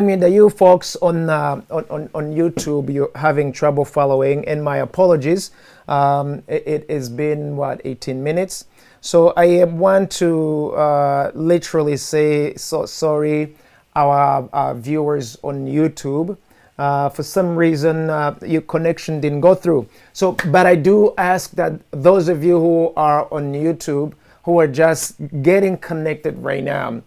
Me that you folks on YouTube, you're having trouble following, and my apologies. It has been what, 18 minutes. So I want to literally say so sorry our viewers on YouTube. For some reason your connection didn't go through. So but I do ask that those of you who are on YouTube who are just getting connected right now,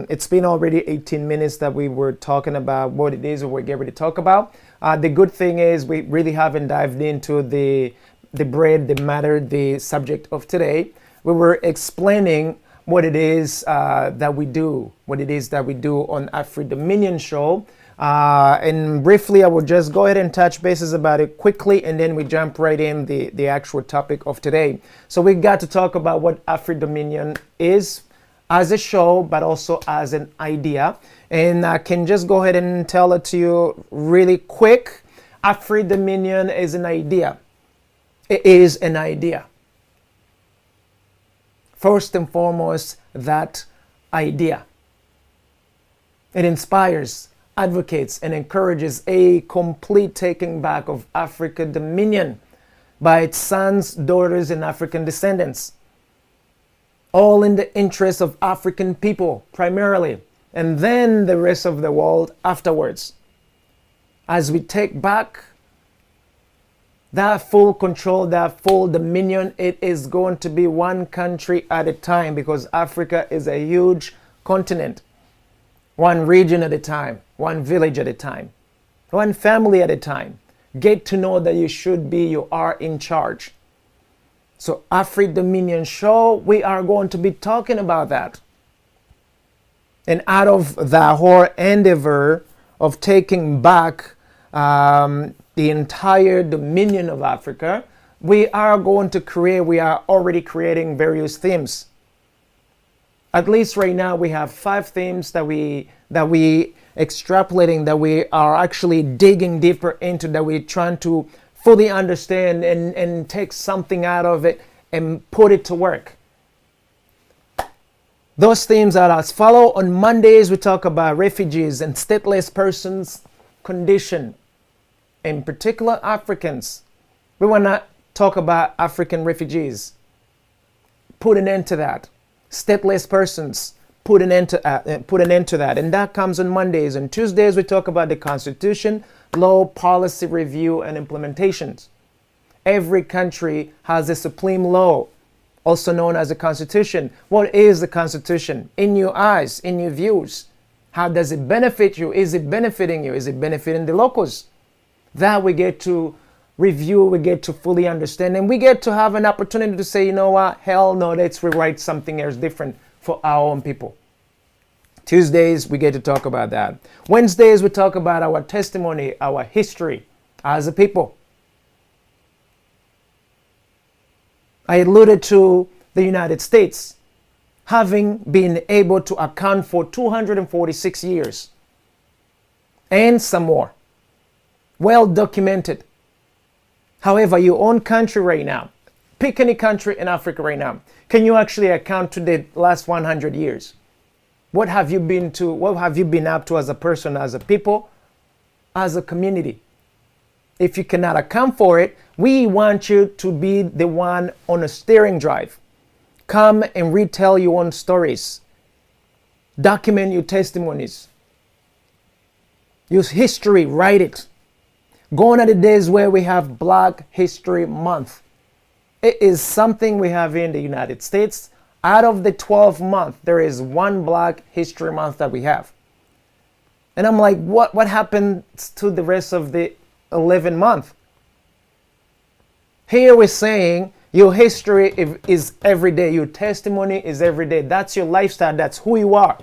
it's been already 18 minutes that we were talking about what it is we're getting ready to talk about. The good thing is we really haven't dived into the bread, the matter, the subject of today. We were explaining what it is that we do, on Afri Dominion Show. And briefly, I will just go ahead and touch bases about it quickly, and then we jump right in the actual topic of today. So we got to talk about what Afri Dominion is as a show, but also as an idea. And I can just go ahead and tell it to you really quick. Afri Dominion is an idea. It is an idea. First and foremost, that idea. It inspires, advocates, and encourages a complete taking back of Africa Dominion by its sons, daughters, and African descendants. All in the interest of African people, primarily, and then the rest of the world afterwards. As we take back that full control, that full dominion, it is going to be one country at a time, because Africa is a huge continent. One region at a time, one village at a time, one family at a time. Get to know that you are in charge. So Afri Dominion Show, we are going to be talking about that. And out of the whole endeavor of taking back the entire dominion of Africa, we are already creating various themes. At least right now we have 5 themes that we extrapolating, that we are actually digging deeper into, that we're trying to fully understand and take something out of it and put it to work. Those themes are as follow. On Mondays, we talk about refugees and stateless persons' condition, in particular Africans. We want to talk about African refugees. Put an end to that. Stateless persons, put an end to that. And that comes on Mondays. And Tuesdays, we talk about the Constitution, law, policy review, and implementations. Every country has a supreme law, also known as a constitution. What is the constitution? In your eyes, in your views. How does it benefit you? Is it benefiting you? Is it benefiting the locals? That we get to review, we get to fully understand, and we get to have an opportunity to say, you know what, hell no, let's rewrite something else different for our own people. Tuesdays, we get to talk about that. Wednesdays, we talk about our testimony, our history as a people. I alluded to the United States having been able to account for 246 years and some more. Well documented. However, your own country right now, pick any country in Africa right now, can you actually account to the last 100 years? What have you been to? What have you been up to as a person, as a people, as a community? If you cannot account for it, we want you to be the one on a steering drive. Come and retell your own stories. Document your testimonies. Use history, write it. Gone are the days where we have Black History Month. It is something we have in the United States. Out of the 12 months, there is one Black History Month that we have. And I'm like, what happened to the rest of the 11 months? Here we're saying your history is every day. Your testimony is every day. That's your lifestyle. That's who you are.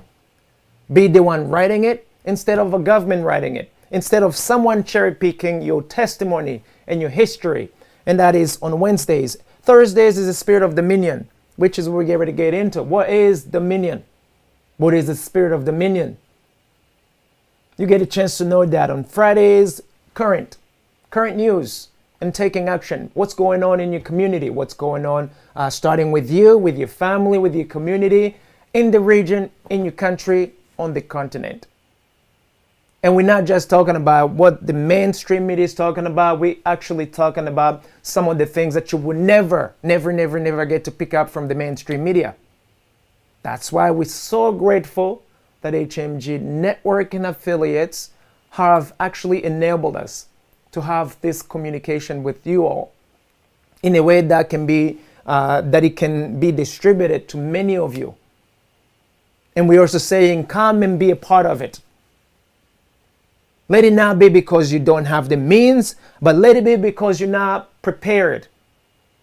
Be the one writing it instead of a government writing it. Instead of someone cherry picking your testimony and your history. And that is on Wednesdays. Thursdays is the spirit of dominion, which is what we're ready to get into. What is dominion? What is the spirit of dominion? You get a chance to know that on Fridays. Current news and taking action. What's going on in your community? What's going on starting with you, with your family, with your community, in the region, in your country, on the continent. And we're not just talking about what the mainstream media is talking about. We're actually talking about some of the things that you would never get to pick up from the mainstream media. That's why we're so grateful that HMG Network and affiliates have actually enabled us to have this communication with you all in a way that can be that it can be distributed to many of you. And we're also saying, come and be a part of it. Let it not be because you don't have the means, but let it be because you're not prepared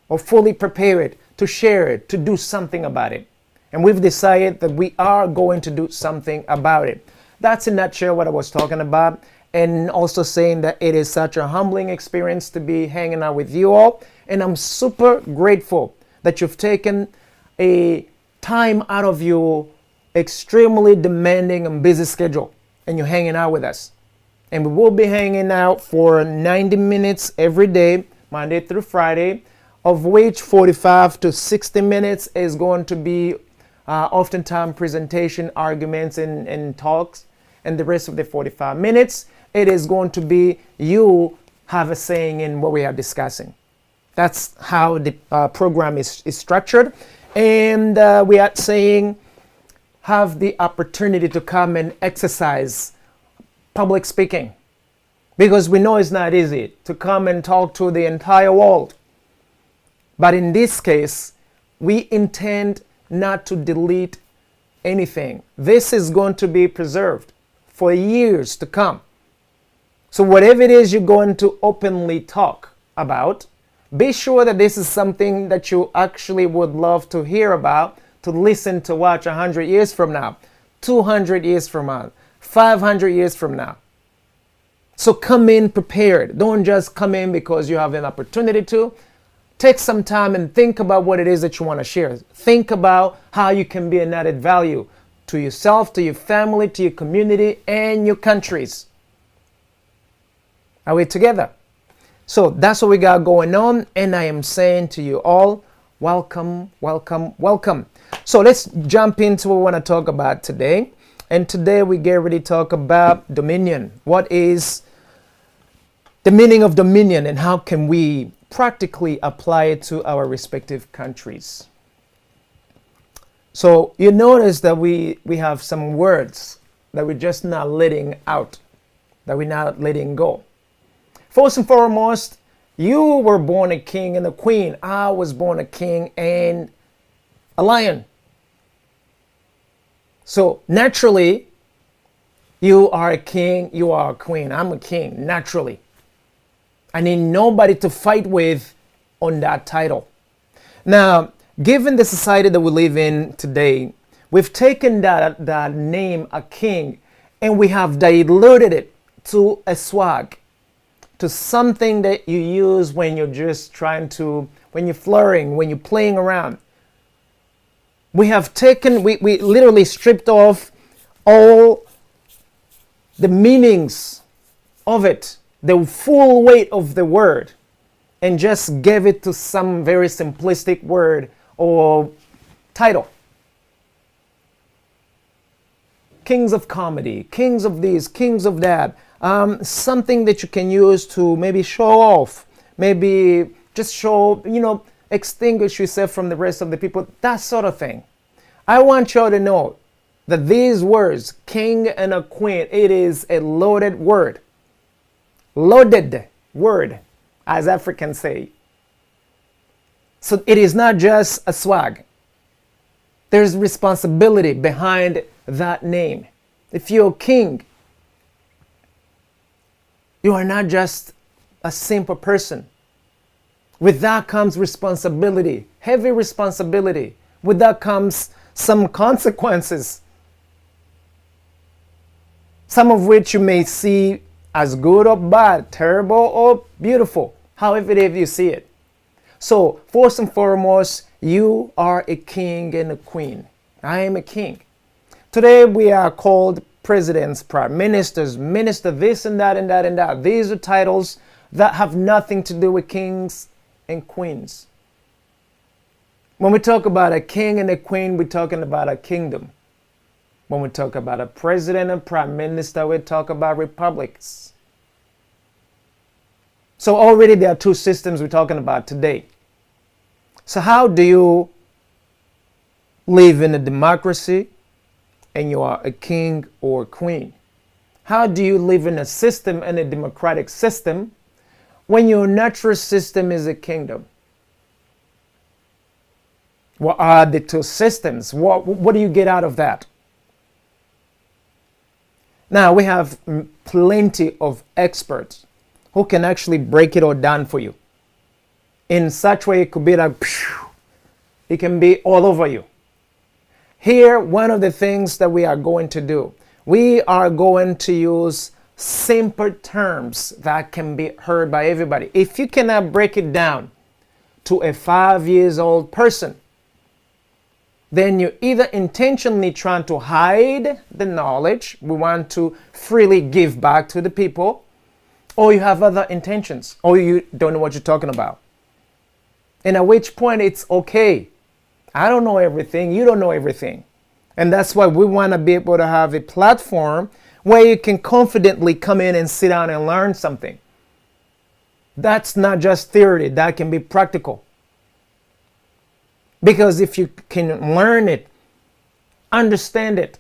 or fully prepared to share it, to do something about it. And we've decided that we are going to do something about it. That's in a nutshell what I was talking about. And also saying that it is such a humbling experience to be hanging out with you all. And I'm super grateful that you've taken a time out of your extremely demanding and busy schedule and you're hanging out with us. And we will be hanging out for 90 minutes every day, Monday through Friday, of which 45 to 60 minutes is going to be oftentimes presentation, arguments, and talks. And the rest of the 45 minutes, it is going to be you have a saying in what we are discussing. That's how the program is structured. And we are saying have the opportunity to come and exercise public speaking, because we know it's not easy to come and talk to the entire world. But in this case, we intend not to delete anything. This is going to be preserved for years to come. So whatever it is you're going to openly talk about, be sure that this is something that you actually would love to hear about, to listen to, watch 100 years from now, 200 years from now, 500 years from now. So come in prepared. Don't just come in because you have an opportunity to. Take some time and think about what it is that you want to share. Think about how you can be an added value to yourself, to your family, to your community, and your countries. Are we together? So that's what we got going on. And I am saying to you all, welcome, welcome, welcome. So let's jump into what we want to talk about today. And today we get ready to talk about dominion. What is the meaning of dominion and how can we practically apply it to our respective countries? So you notice that we have some words that we're just not letting out, that we're not letting go. First and foremost, you were born a king and a queen. I was born a king and a lion. So naturally, you are a king, you are a queen. I'm a king, naturally. I need nobody to fight with on that title. Now, given the society that we live in today, we've taken that name, a king, and we have diluted it to a swag, to something that you use when you're just trying to, when you're flirting, when you're playing around. We have taken, we literally stripped off all the meanings of it, the full weight of the word, and just gave it to some very simplistic word or title. Kings of comedy, kings of this, kings of that. Something that you can use to maybe show off, maybe just show, extinguish yourself from the rest of the people, that sort of thing. I want y'all to know that these words, king and a queen, it is a loaded word. Loaded word, as Africans say. So it is not just a swag. There's responsibility behind that name. If you're a king, you are not just a simple person. With that comes responsibility, heavy responsibility. With that comes some consequences, some of which you may see as good or bad, terrible or beautiful, however it is you see it. So, first and foremost, you are a king and a queen. I am a king. Today we are called presidents, prime ministers, minister, this and that and that and that. These are titles that have nothing to do with kings and queens. When we talk about a king and a queen, we're talking about a kingdom. When we talk about a president and prime minister, we talk about republics. So already there are two systems we're talking about today. So how do you live in a democracy and you are a king or queen? How do you live in a system, in a democratic system, when your natural system is a kingdom? What are the two systems? What do you get out of that? Now, we have plenty of experts who can actually break it all down for you. In such way, it could be like, it can be all over you. Here, one of the things that we are going to do, we are going to use simple terms that can be heard by everybody. If you cannot break it down to a 5-year-old person, then you're either intentionally trying to hide the knowledge, we want to freely give back to the people, or you have other intentions, or you don't know what you're talking about. And at which point it's okay. I don't know everything, you don't know everything. And that's why we want to be able to have a platform where you can confidently come in and sit down and learn something. That's not just theory, that can be practical. Because if you can learn it, understand it,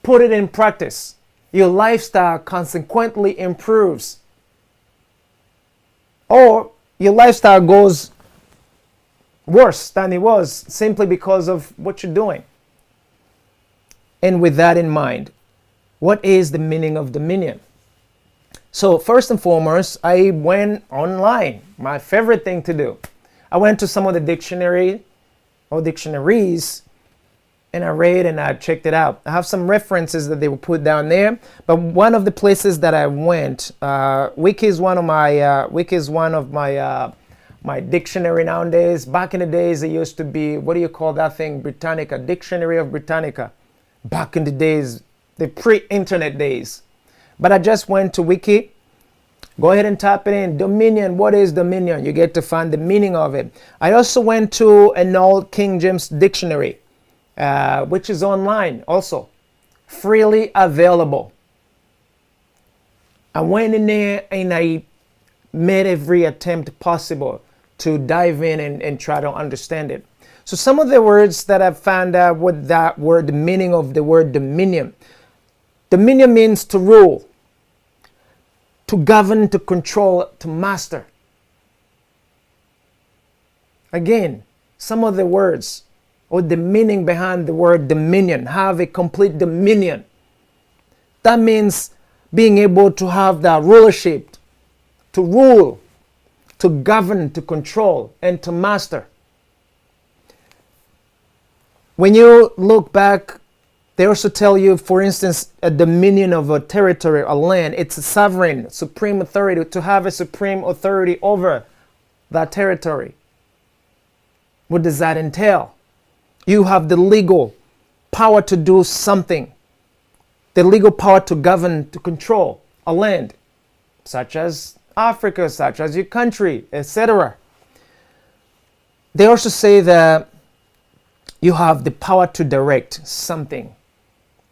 put it in practice, your lifestyle consequently improves. Or your lifestyle goes worse than it was simply because of what you're doing. And with that in mind, what is the meaning of dominion? So first and foremost, I went online, my favorite thing to do. I went to some of the dictionaries, and I read and I checked it out. I have some references that they will put down there, but one of the places that I went, Wiki is one of my my dictionary nowadays. Back in the days, it used to be, what do you call that thing? Britannica, Dictionary of Britannica. Back in the days, the pre-internet days. But I just went to Wiki. Go ahead and type it in. Dominion. What is dominion? You get to find the meaning of it. I also went to an old King James dictionary, which is online also, freely available. I went in there and I made every attempt possible to dive in and try to understand it. So some of the words that I found out what that word, the meaning of the word dominion. Dominion means to rule, to govern, to control, to master. Again, some of the words or the meaning behind the word dominion, have a complete dominion. That means being able to have that rulership, to rule, to govern, to control, and to master. When you look back, they also tell you, for instance, a dominion of a territory, a land. It's a sovereign, supreme authority, to have a supreme authority over that territory. What does that entail? You have the legal power to do something, the legal power to govern, to control a land, such as Africa, such as your country, etc. They also say that you have the power to direct something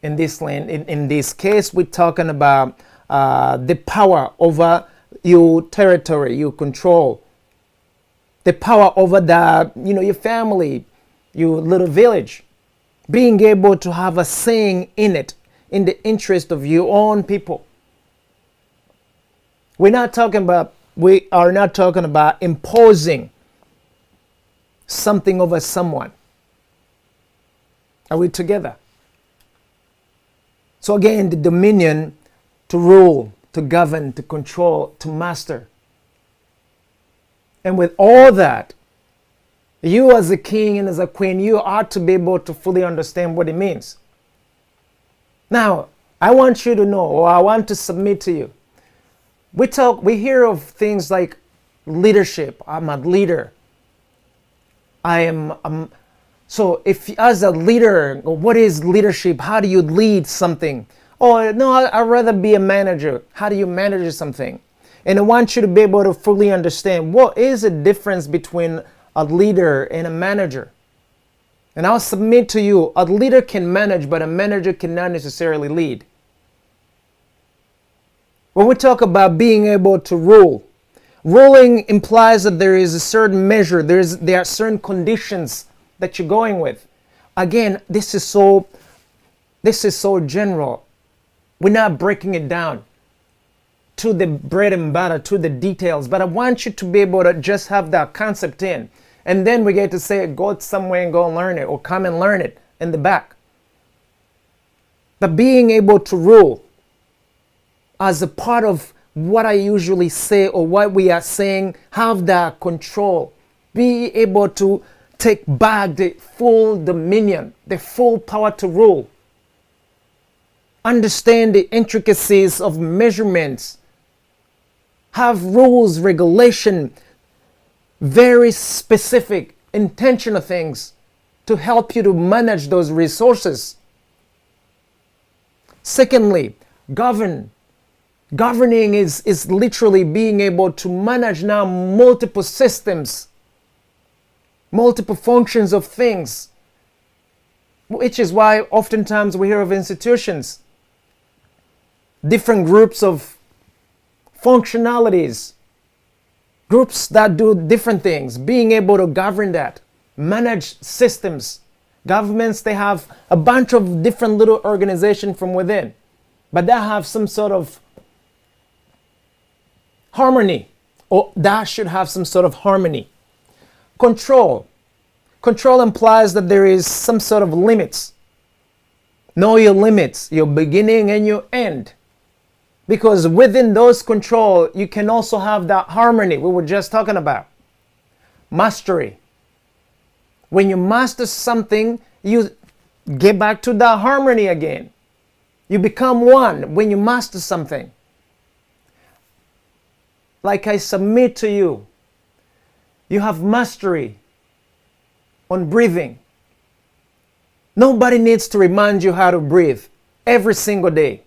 in this land. In this case, we're talking about the power over your territory, you control. The power over your family, your little village. Being able to have a saying in it, in the interest of your own people. We are not talking about imposing something over someone. Are we together? So again, the dominion to rule, to govern, to control, to master. And with all that, you as a king and as a queen, you ought to be able to fully understand what it means. Now, I want you to know, or I want to submit to you. We hear of things like leadership. I'm a leader. So if as a leader, what is leadership? How do you lead something? Oh, no, I'd rather be a manager. How do you manage something? And I want you to be able to fully understand what is the difference between a leader and a manager. And I'll submit to you, a leader can manage, but a manager cannot necessarily lead. When we talk about being able to rule, ruling implies that there is a certain measure, there are certain conditions that you're going with. Again, this is so general. We're not breaking it down to the bread and butter, to the details, but I want you to be able to just have that concept in. And then we get to say, go somewhere and go and learn it, or come and learn it in the back. But being able to rule as a part of what I usually say, or what we are saying, have that control. Be able to take back the full dominion, the full power to rule. Understand the intricacies of measurements. Have rules, regulation, very specific, intentional things to help you to manage those resources. Secondly, govern. Governing is literally being able to manage now multiple systems, multiple functions of things, which is why oftentimes we hear of institutions, different groups of functionalities, groups that do different things, being able to govern that, manage systems. Governments, they have a bunch of different little organizations from within, but they have some sort of harmony, or that should have some sort of harmony. Control. Control implies that there is some sort of limits. Know your limits, your beginning and your end. Because within those control, you can also have that harmony we were just talking about. Mastery. When you master something, you get back to that harmony again. You become one when you master something. Like I submit to you, you have mastery on breathing. Nobody needs to remind you how to breathe every single day.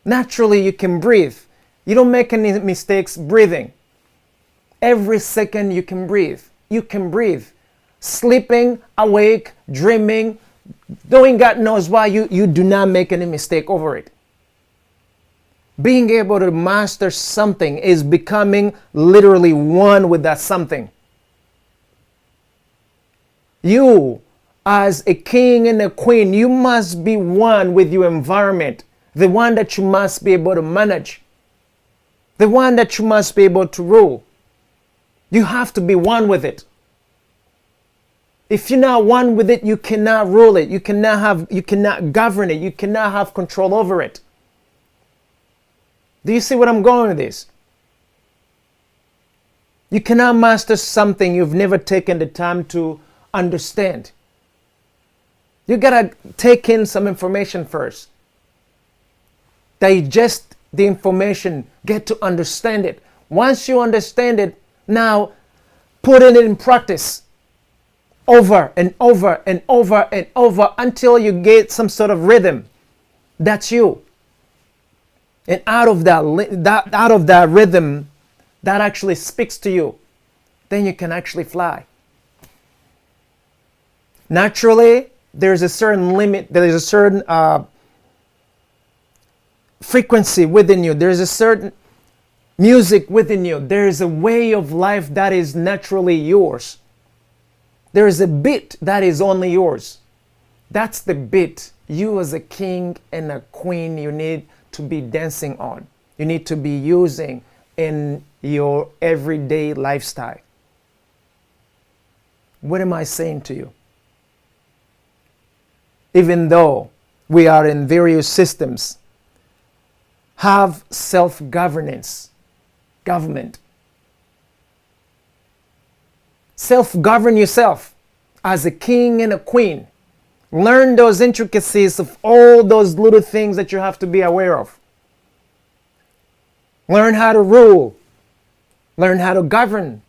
Naturally, you can breathe. You don't make any mistakes breathing. Every second you can breathe. You can breathe. Sleeping, awake, dreaming, doing God knows why, you do not make any mistake over it. Being able to master something is becoming literally one with that something. You, as a king and a queen, you must be one with your environment, the one that you must be able to manage, the one that you must be able to rule. You have to be one with it. If you're not one with it, you cannot rule it. You cannot govern it. You cannot have control over it. Do you see what I'm going with this? You cannot master something you've never taken the time to understand. You gotta take in some information first. Digest the information, get to understand it. Once you understand it, now put it in practice over and over and over and over until you get some sort of rhythm. That's you. And out of that rhythm that actually speaks to you, then you can actually fly. Naturally, there's a certain limit, there is a certain frequency within you, there's a certain music within you, there is a way of life that is naturally yours. There is a beat that is only yours. That's the beat you as a king and a queen you need to be dancing on. You need to be using in your everyday lifestyle. What am I saying to you? Even though we are in various systems, have self-governance, government. Self-govern yourself as a king and a queen. Learn those intricacies of all those little things that you have to be aware of. Learn how to rule. Learn how to govern.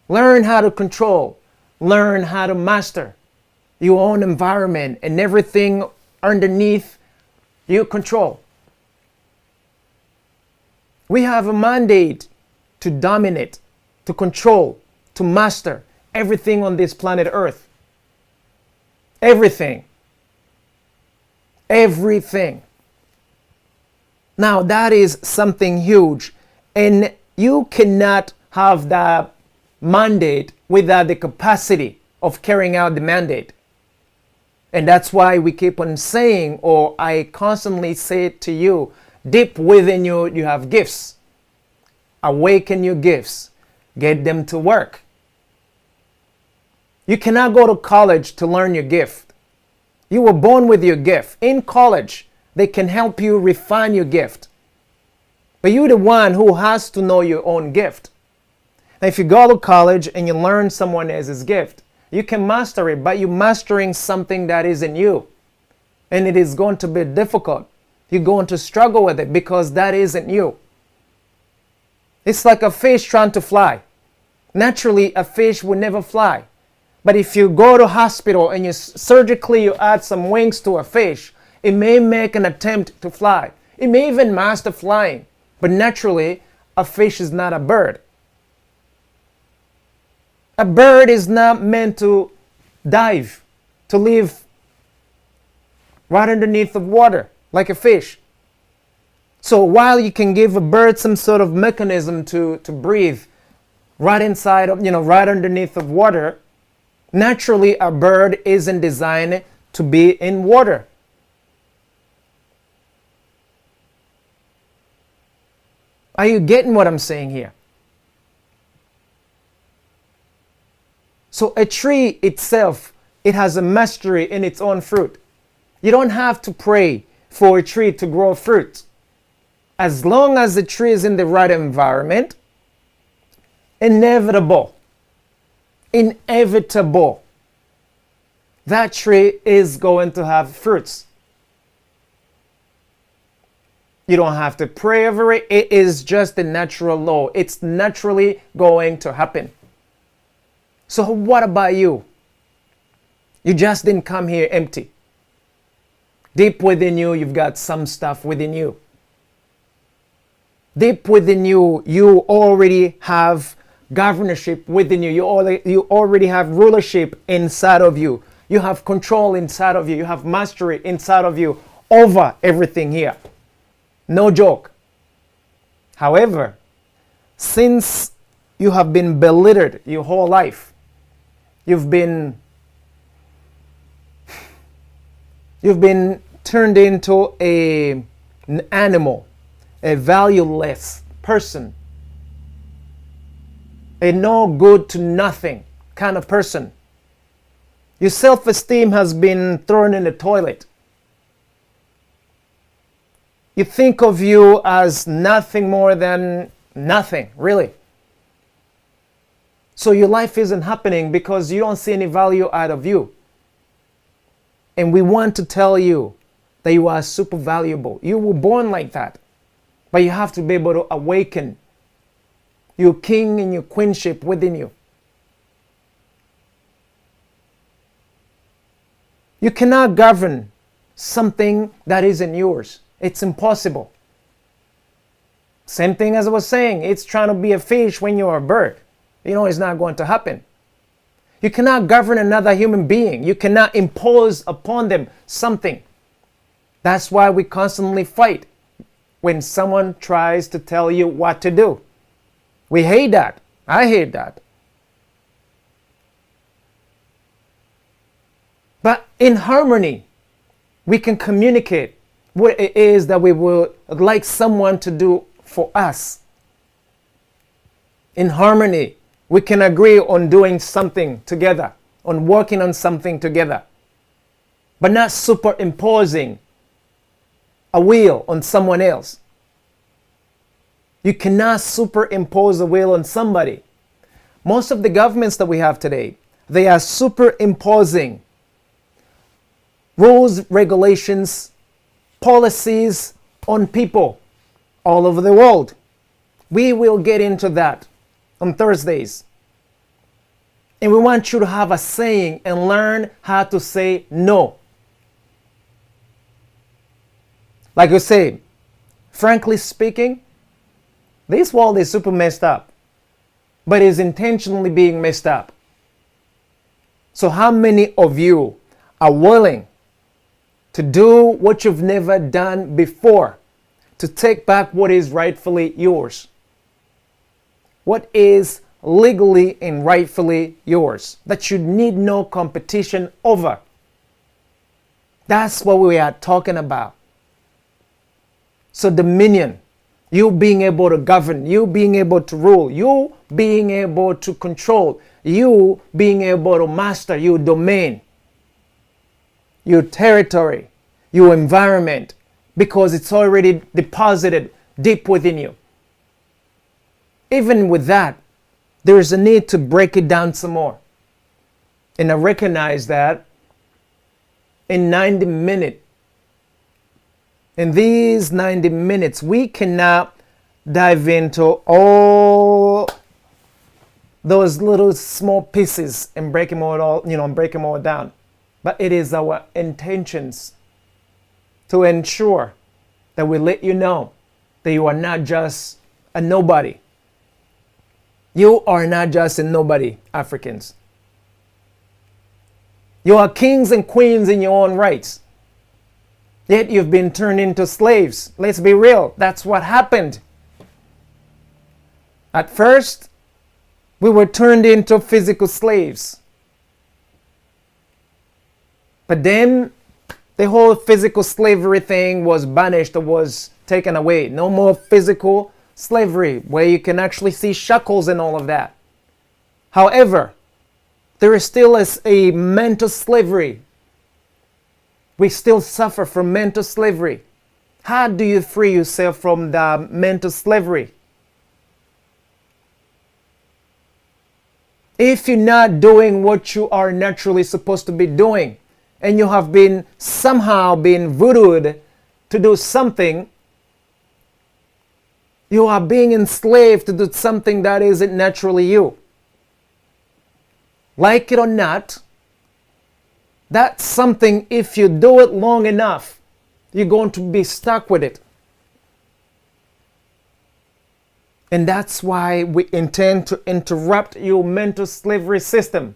Learn how to control. Learn how to master your own environment and everything underneath you control. We have a mandate to dominate, to control, to master everything on this planet Earth. Everything. Everything. Now that is something huge, and you cannot have that mandate without the capacity of carrying out the mandate. And that's why we keep on saying, or I constantly say it to you, deep within you, you have gifts. Awaken your gifts. Get them to work. You cannot go to college to learn your gift. You were born with your gift. In college, they can help you refine your gift. But you're the one who has to know your own gift. Now, if you go to college and you learn someone else's gift, you can master it, but you're mastering something that isn't you. And it is going to be difficult. You're going to struggle with it because that isn't you. It's like a fish trying to fly. Naturally, a fish would never fly. But if you go to hospital and you surgically add some wings to a fish, it may make an attempt to fly. It may even master flying. But naturally, a fish is not a bird. A bird is not meant to dive, to live right underneath the water, like a fish. So while you can give a bird some sort of mechanism to breathe right inside of, right underneath the water, naturally a bird isn't designed to be in water. Are you getting what I'm saying here? So a tree itself, it has a mastery in its own fruit. You don't have to pray for a tree to grow fruit. As long as the tree is in the right environment, inevitable, that tree is going to have fruits. You don't have to pray over it. It is just the natural law. It's naturally going to happen. So what about you? You just didn't come here empty. Deep within you, you've got some stuff within you. Deep within you, you already have governorship within you. You already have rulership inside of you. You have control inside of you. You have mastery inside of you over everything here. No joke. However, since you have been belittled your whole life, you've been turned into an animal, a valueless person, a no good to nothing kind of person. Your self-esteem has been thrown in the toilet. You think of you as nothing more than nothing, really. So your life isn't happening because you don't see any value out of you. And we want to tell you that you are super valuable. You were born like that. But you have to be able to awaken your king and your queenship within you. You cannot govern something that isn't yours. It's impossible. Same thing as I was saying, it's trying to be a fish when you're a bird. It's not going to happen. You cannot govern another human being. You cannot impose upon them something. That's why we constantly fight when someone tries to tell you what to do. We hate that. I hate that. But in harmony, we can communicate what it is that we would like someone to do for us. In harmony, we can agree on doing something together, on working on something together, but not superimposing a will on someone else. You cannot superimpose a will on somebody. Most of the governments that we have today, they are superimposing rules, regulations, policies on people all over the world. We will get into that on Thursdays. And we want you to have a saying and learn how to say no. Like you say, frankly speaking, this world is super messed up, but is intentionally being messed up. So how many of you are willing to do what you've never done before, to take back what is rightfully yours. What is legally and rightfully yours, that you need no competition over. That's what we are talking about. So dominion, you being able to govern, you being able to rule, you being able to control, you being able to master your domain, your territory, your environment, because it's already deposited deep within you. Even with that, there is a need to break it down some more. And I recognize that in these 90 minutes, we cannot dive into all those little small pieces and break them all down. But it is our intentions to ensure that we let you know that you are not just a nobody. You are not just a nobody, Africans. You are kings and queens in your own rights. Yet you've been turned into slaves. Let's be real. That's what happened. At first, we were turned into physical slaves. But then the whole physical slavery thing was banished or was taken away. No more physical slavery where you can actually see shackles and all of that. However, there is still a mental slavery. We still suffer from mental slavery. How do you free yourself from the mental slavery? If you're not doing what you are naturally supposed to be doing, and you have been somehow been voodooed to do something, you are being enslaved to do something that isn't naturally you. Like it or not, that's something, if you do it long enough, you're going to be stuck with it. And that's why we intend to interrupt your mental slavery system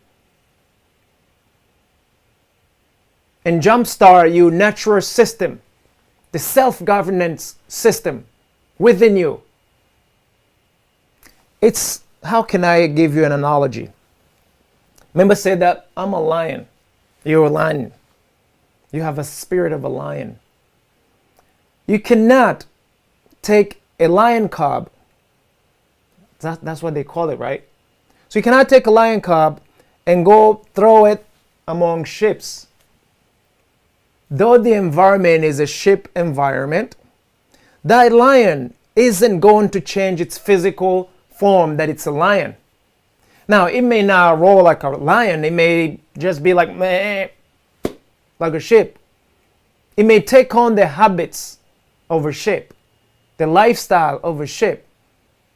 and jumpstart your natural system, the self-governance system within you. It's, how can I give you an analogy? Remember, I said that I'm a lion. You're a lion. You have a spirit of a lion. You cannot take a lion cub. That's what they call it, right? So you cannot take a lion cub and go throw it among sheep. Though the environment is a sheep environment, that lion isn't going to change its physical form that it's a lion. Now, it may not roar like a lion. It may just be like, meh, like a sheep. It may take on the habits of a sheep, the lifestyle of a sheep.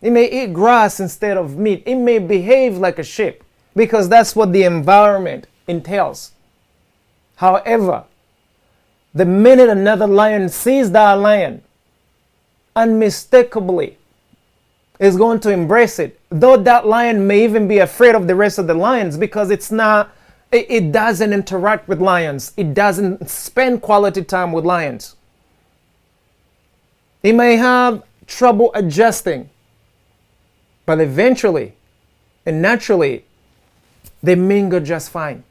It may eat grass instead of meat. It may behave like a sheep because that's what the environment entails. However, the minute another lion sees that lion, unmistakably is going to embrace it. Though that lion may even be afraid of the rest of the lions because it doesn't interact with lions. It doesn't spend quality time with lions. It may have trouble adjusting, but eventually and naturally, they mingle just fine.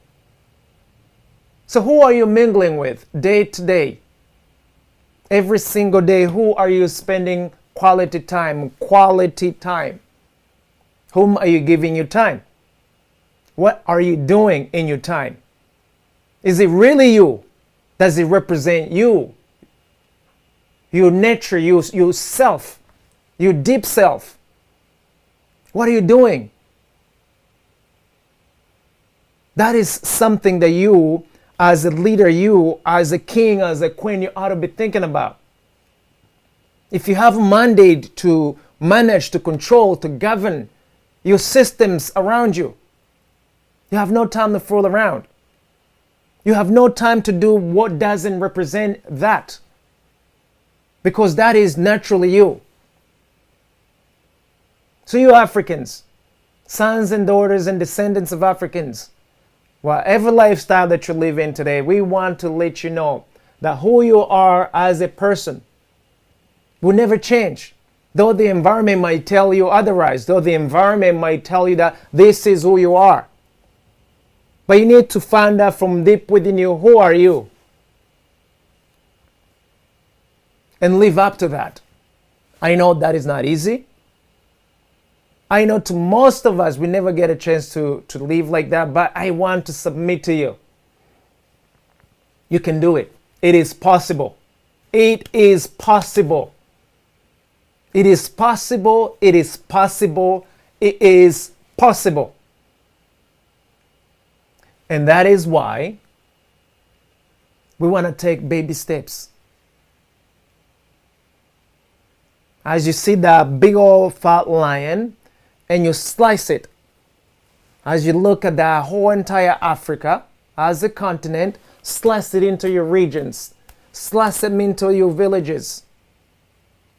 So who are you mingling with day to day? Every single day, who are you spending quality time? Whom are you giving your time? What are you doing in your time? Is it really you? Does it represent you? Your nature, your self, your deep self? What are you doing? That is something that you, as a leader, you, as a king, as a queen, you ought to be thinking about. If you have a mandate to manage, to control, to govern your systems around you, you have no time to fool around. You have no time to do what doesn't represent that, because that is naturally you. So you Africans, sons and daughters and descendants of Africans, Whatever lifestyle that you live in today, we want to let you know that who you are as a person will never change. Though the environment might tell you otherwise, though the environment might tell you that this is who you are. But you need to find out from deep within you, who are you? And live up to that. I know that is not easy. I know to most of us, we never get a chance to live like that, but I want to submit to you. You can do it. It is possible. It is possible. It is possible. It is possible. It is possible. And that is why we want to take baby steps. As you see that big old fat lion and you slice it, as you look at that whole entire Africa as a continent, slice it into your regions, slice them into your villages,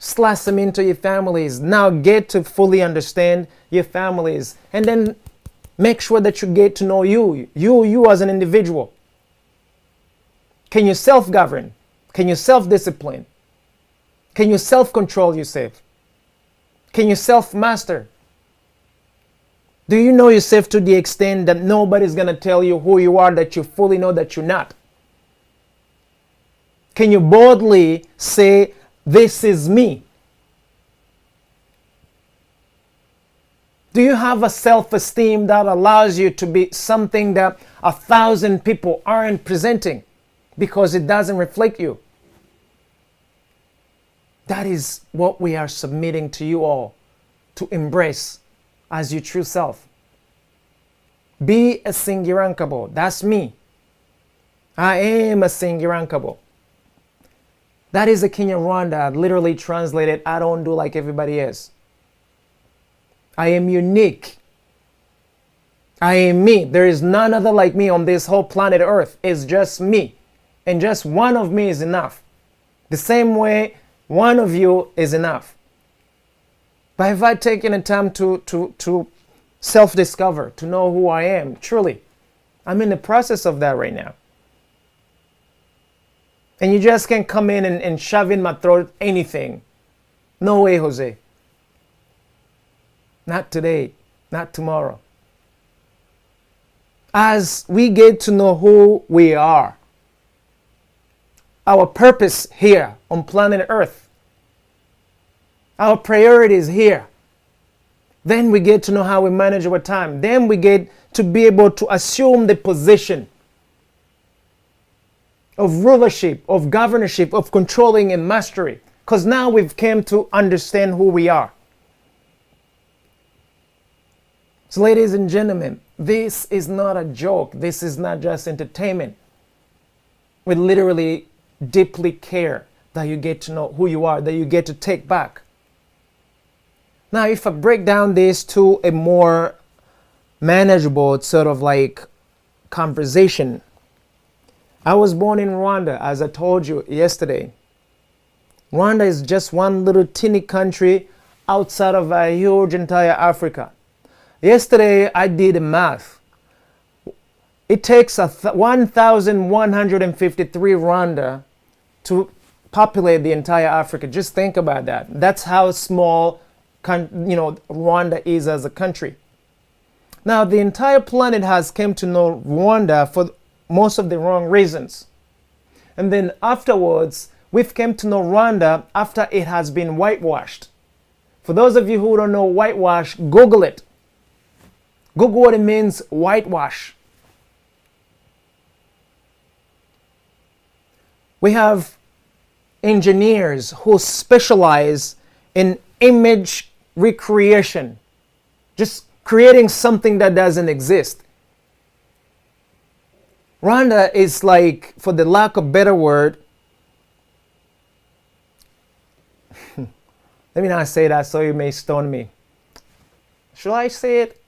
slice them into your families. Now get to fully understand your families, and then make sure that you get to know you as an individual. Can you self-govern? Can you self-discipline? Can you self-control yourself? Can you self-master? Do you know yourself to the extent that nobody's going to tell you who you are, that you fully know that you're not? Can you boldly say, this is me? Do you have a self-esteem that allows you to be something that 1,000 people aren't presenting because it doesn't reflect you? That is what we are submitting to you all to embrace as your true self. Be a Singirankabo. That's me. I am a Singirankabo. That is a Kenyan Rwanda, literally translated, I don't do like everybody else. I am unique. I am me. There is none other like me on this whole planet Earth. It's just me. And just one of me is enough. The same way one of you is enough. But have I taken the time to self-discover, to know who I am? Truly, I'm in the process of that right now. And you just can't come in and shove in my throat anything. No way, Jose. Not today, not tomorrow. As we get to know who we are, our purpose here on planet Earth, our priorities here, then we get to know how we manage our time. Then we get to be able to assume the position of rulership, of governorship, of controlling and mastery. Because now we've come to understand who we are. So ladies and gentlemen, this is not a joke. This is not just entertainment. We literally deeply care that you get to know who you are, that you get to take back. Now, if I break down this to a more manageable sort of like conversation, I was born in Rwanda, as I told you yesterday. Rwanda is just one little teeny country outside of a huge entire Africa. Yesterday, I did the math. It takes 1,153 Rwanda to populate the entire Africa. Just think about that. That's how small, Rwanda is as a country. Now, the entire planet has come to know Rwanda for most of the wrong reasons. And then afterwards, we've come to know Rwanda after it has been whitewashed. For those of you who don't know whitewash, Google it. Google what it means, whitewash. We have engineers who specialize in image recreation, just creating something that doesn't exist. Rwanda is like, for the lack of better word, let me not say that so you may stone me. Shall I say it?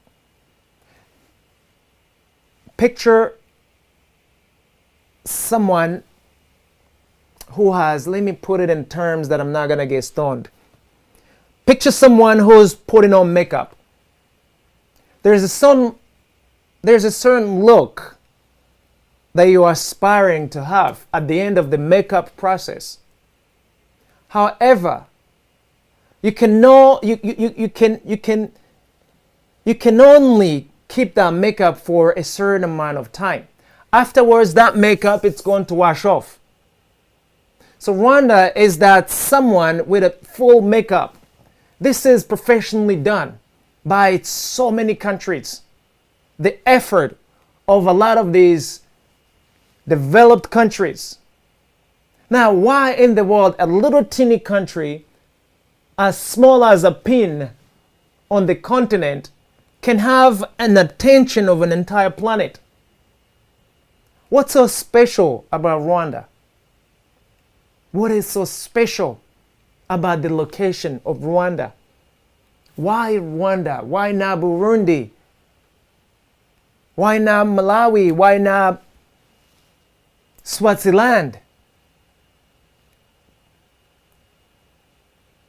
Picture someone who has, let me put it in terms that I'm not going to get stoned. Picture someone who's putting on makeup. There's a certain look that you are aspiring to have at the end of the makeup process. However, you can only keep that makeup for a certain amount of time. Afterwards, that makeup it's going to wash off. So Rwanda is that someone with a full makeup. This is professionally done by so many countries. The effort of a lot of these developed countries. Now, why in the world a little teeny country as small as a pin on the continent can have an attention of an entire planet? What's so special about Rwanda? What is so special about the location of Rwanda? Why Rwanda? Why not Burundi? Why not Malawi? Why not Swaziland?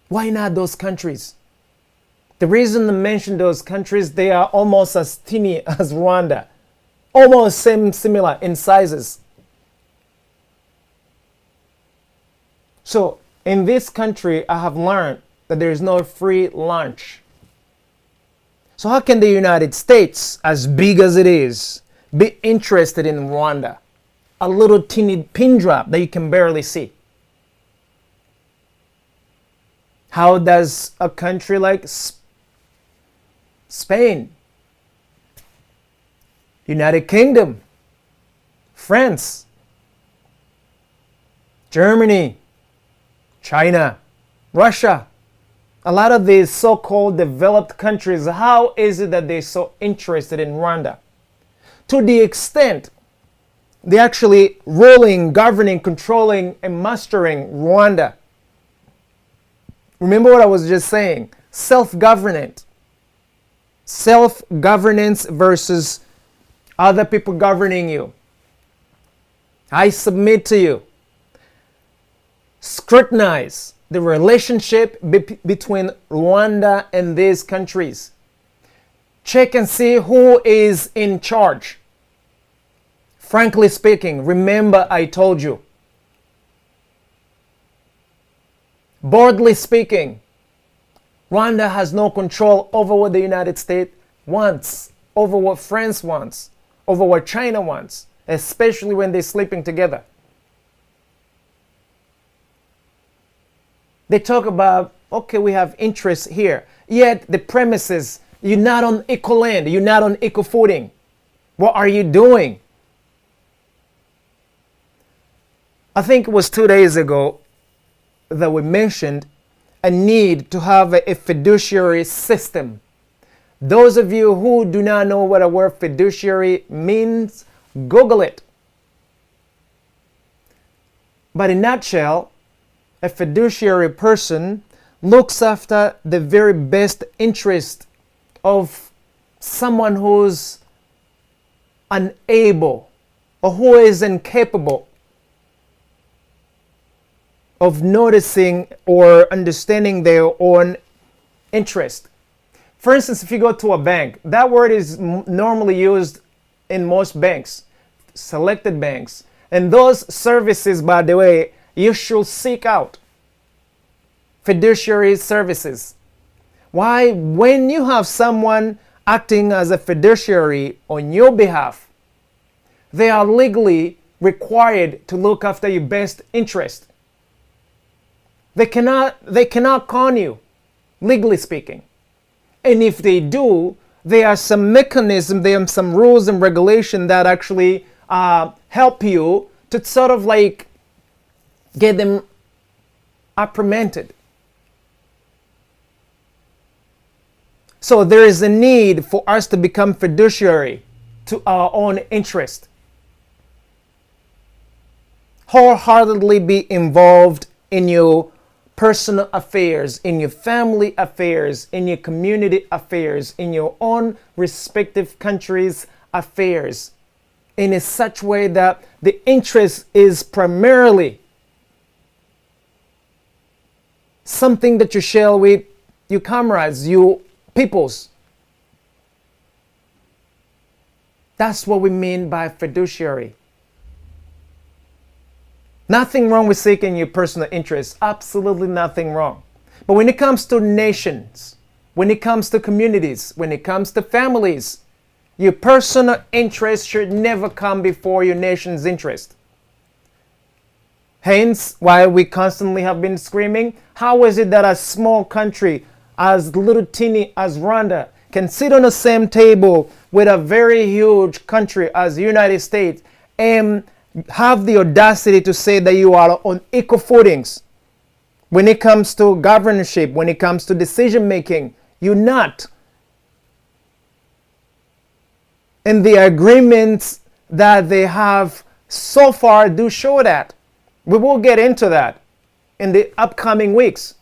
Why not those countries? The reason to mention those countries, they are almost as teeny as Rwanda. Almost similar in sizes. So in this country, I have learned that there is no free lunch. So how can the United States, as big as it is, be interested in Rwanda? A little teeny pin drop that you can barely see. How does a country like Spain, United Kingdom, France, Germany, China, Russia, a lot of these so-called developed countries, how is it that they're so interested in Rwanda? To the extent they're actually ruling, governing, controlling, and mastering Rwanda. Remember what I was just saying. Self-governance. Self-governance versus other people governing you. I submit to you. Scrutinize the relationship between Rwanda and these countries. Check and see who is in charge. Frankly speaking, remember I told you. Broadly speaking, Rwanda has no control over what the United States wants, over what France wants, over what China wants, especially when they're sleeping together. They talk about, okay, we have interests here. Yet the premise is, you're not on equal land, you're not on equal footing. What are you doing? I think it was 2 days ago that we mentioned a need to have a fiduciary system. Those of you who do not know what a word fiduciary means, Google it. But in a nutshell, a fiduciary person looks after the very best interest of someone who's unable or who is incapable of noticing or understanding their own interest. For instance, if you go to a bank, that word is normally used in most banks, selected banks. And those services, by the way, you should seek out fiduciary services. Why? When you have someone acting as a fiduciary on your behalf, they are legally required to look after your best interest. They cannot con you, legally speaking. And if they do, there are some mechanisms, there are some rules and regulation that actually help you to sort of like get them apprehended. So there is a need for us to become fiduciary to our own interest. Wholeheartedly be involved in your personal affairs, in your family affairs, in your community affairs, in your own respective countries' affairs, in a such way that the interest is primarily something that you share with your comrades, your peoples. That's what we mean by fiduciary. Nothing wrong with seeking your personal interests. Absolutely nothing wrong. But when it comes to nations, when it comes to communities, when it comes to families, your personal interest should never come before your nation's interest. Hence, why we constantly have been screaming, how is it that a small country as little teeny as Rwanda can sit on the same table with a very huge country as the United States and have the audacity to say that you are on equal footings? When it comes to governorship, when it comes to decision making, you're not. And the agreements that they have so far do show that. We will get into that in the upcoming weeks.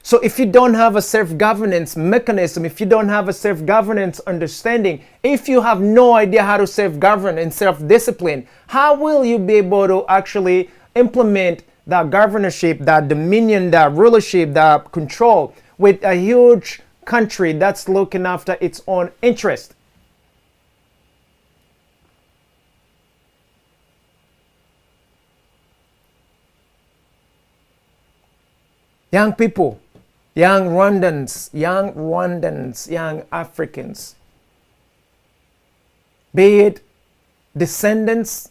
So if you don't have a self-governance mechanism, if you don't have a self-governance understanding, if you have no idea how to self-govern and self-discipline, how will you be able to actually implement that governorship, that dominion, that rulership, that control with a huge country that's looking after its own interest? Young people, young Rwandans, young Africans, be it descendants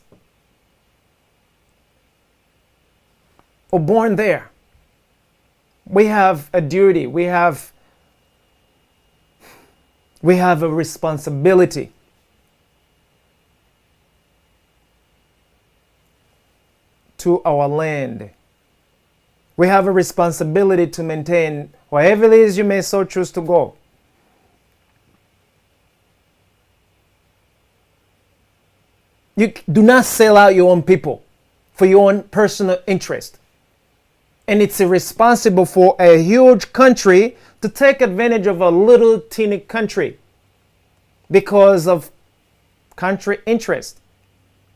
or born there, we have a duty, we have a responsibility to our land. We have a responsibility to maintain wherever it is you may so choose to go. You do not sell out your own people for your own personal interest. And it's irresponsible for a huge country to take advantage of a little teeny country because of country interest.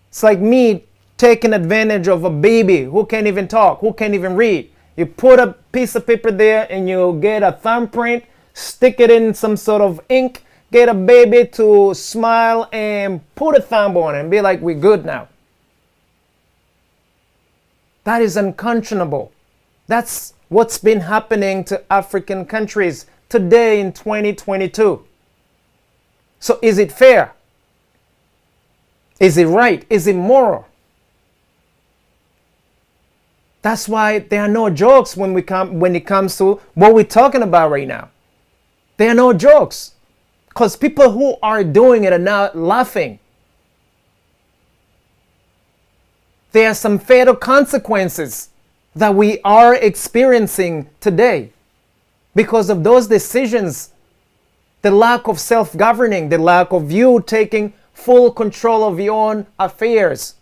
It's like me taking advantage of a baby who can't even talk, who can't even read. You put a piece of paper there and you get a thumbprint, stick it in some sort of ink, get a baby to smile and put a thumb on it and be like, we're good now. That is unconscionable. That's what's been happening to African countries today in 2022. So is it fair? Is it right? Is it moral? That's why there are no jokes when it comes to what we're talking about right now. There are no jokes. Because people who are doing it are now laughing. There are some fatal consequences that we are experiencing today because of those decisions, the lack of self-governing, the lack of you taking full control of your own affairs,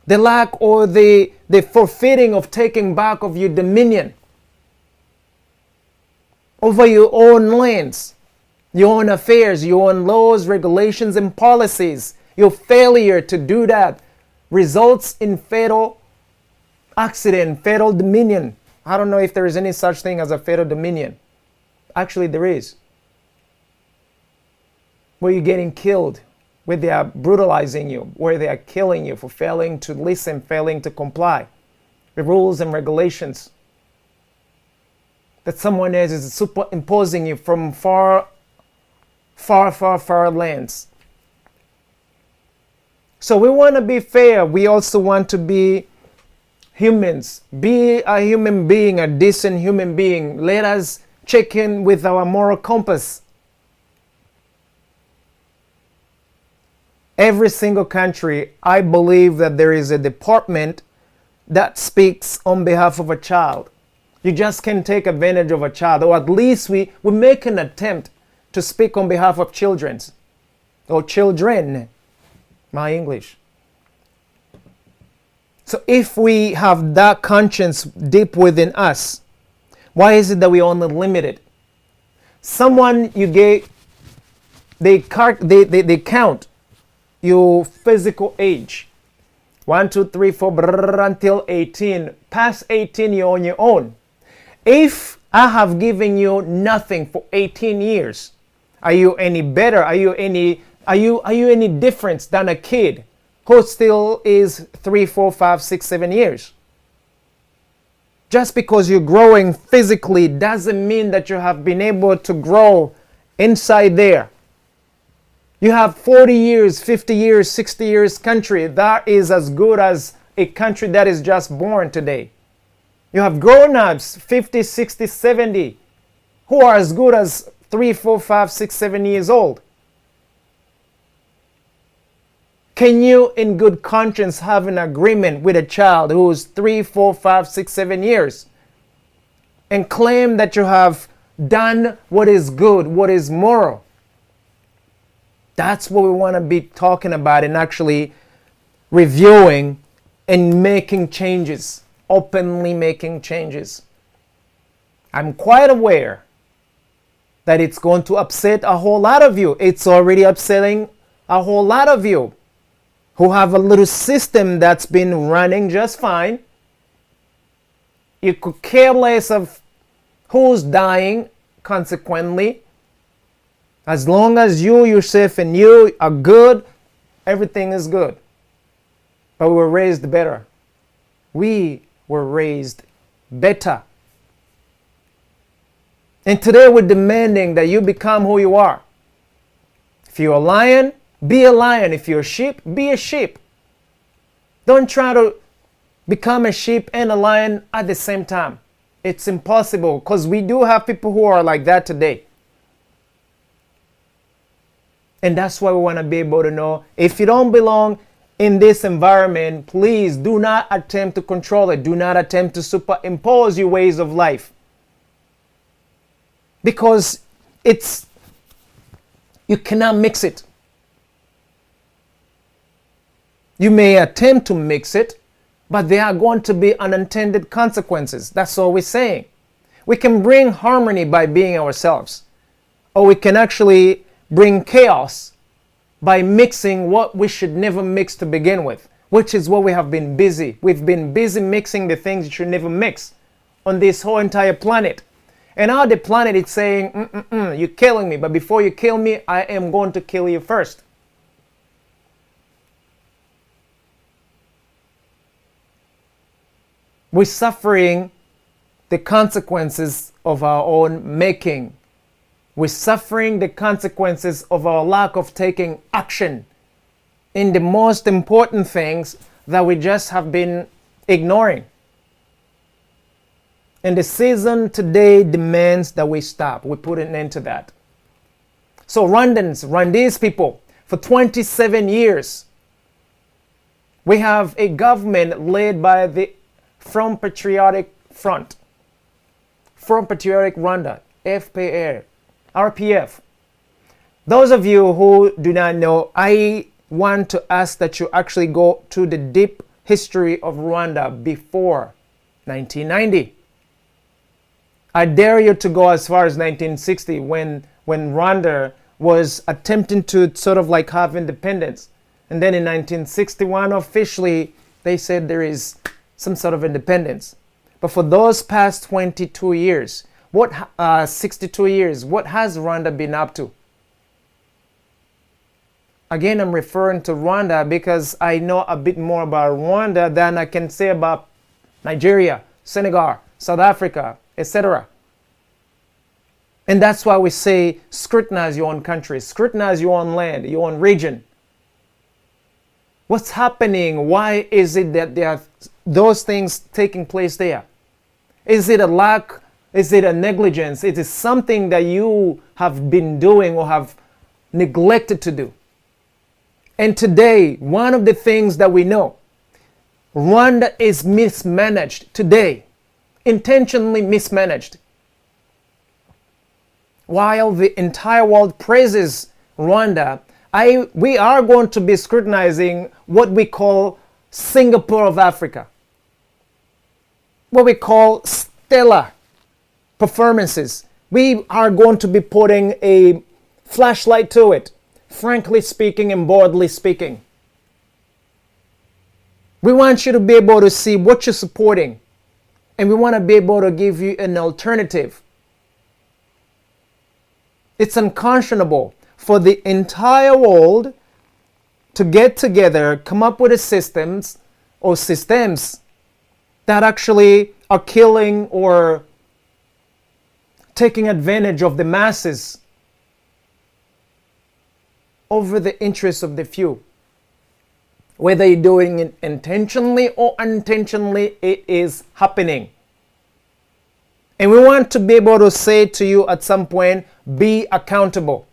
the lack or the forfeiting of taking back of your dominion over your own lands, your own affairs, your own laws, regulations, and policies. Your failure to do that results in fatal accident, fatal dominion. I don't know if there is any such thing as a fatal dominion. Actually, there is. Where you're getting killed, where they are brutalizing you, where they are killing you for failing to listen, failing to comply with rules and regulations that someone else is superimposing you from far lands. So we want to be fair. We also want to be humans. Be a human being, a decent human being. Let us check in with our moral compass. Every single country, I believe that there is a department that speaks on behalf of a child. You just can't take advantage of a child, or at least we make an attempt to speak on behalf of children, or children, my English. So if we have that conscience deep within us, why is it that we only limit it? Someone you gave, they count your physical age. 1, 2, 3, 4, until 18. Past 18, you're on your own. If I have given you nothing for 18 years, are you any better? Are you any different than a kid who still is 3, 4, 5, 6, 7 years. Just because you're growing physically doesn't mean that you have been able to grow inside there. You have 40 years, 50 years, 60 years country. That is as good as a country that is just born today. You have grown-ups, 50, 60, 70, who are as good as 3, 4, 5, 6, 7 years old. Can you, in good conscience, have an agreement with a child who is 3, 4, 5, 6, 7 years and claim that you have done what is good, what is moral? That's what we want to be talking about and actually reviewing and making changes, openly making changes. I'm quite aware that it's going to upset a whole lot of you. It's already upsetting a whole lot of you who have a little system that's been running just fine. You could care less of who's dying consequently. As long as you yourself and you are good, everything is good. But we were raised better. We were raised better. And today we're demanding that you become who you are. If you're a lion, be a lion. If you're a sheep, be a sheep. Don't try to become a sheep and a lion at the same time. It's impossible, because we do have people who are like that today. And that's why we want to be able to know, if you don't belong in this environment, please do not attempt to control it. Do not attempt to superimpose your ways of life. Because you cannot mix it. You may attempt to mix it, but there are going to be unintended consequences. That's all we're saying. We can bring harmony by being ourselves, or we can actually bring chaos by mixing what we should never mix to begin with, which is what we have been busy. We've been busy mixing the things you should never mix on this whole entire planet. And now the planet is saying, you're killing me, but before you kill me, I am going to kill you first. We're suffering the consequences of our own making. We're suffering the consequences of our lack of taking action in the most important things that we just have been ignoring. And the season today demands that we stop. We put an end to that. So Rwandese people, for 27 years, we have a government led by the Front Patriotic Front, Front Patriotic Rwanda, FPR, RPF. Those of you who do not know, I want to ask that you actually go to the deep history of Rwanda before 1990. I dare you to go as far as 1960 when Rwanda was attempting to sort of like have independence. And then in 1961 officially they said there is some sort of independence. But for those past 22 years, 62 years, what has Rwanda been up to? Again, I'm referring to Rwanda because I know a bit more about Rwanda than I can say about Nigeria, Senegal, South Africa, etc. And that's why we say scrutinize your own country, scrutinize your own land, your own region. What's happening? Why is it that there are those things taking place there? Is it a lack? Is it a negligence? It is something that you have been doing or have neglected to do. And today, one of the things that we know, Rwanda is mismanaged today, intentionally mismanaged. While the entire world praises Rwanda, we are going to be scrutinizing what we call Singapore of Africa, what we call stellar performances. We are going to be putting a flashlight to it, frankly speaking and boldly speaking. We want you to be able to see what you're supporting, and we want to be able to give you an alternative. It's unconscionable for the entire world to get together, come up with a systems that actually are killing or taking advantage of the masses over the interests of the few. Whether you're doing it intentionally or unintentionally, it is happening. And we want to be able to say to you at some point, be accountable.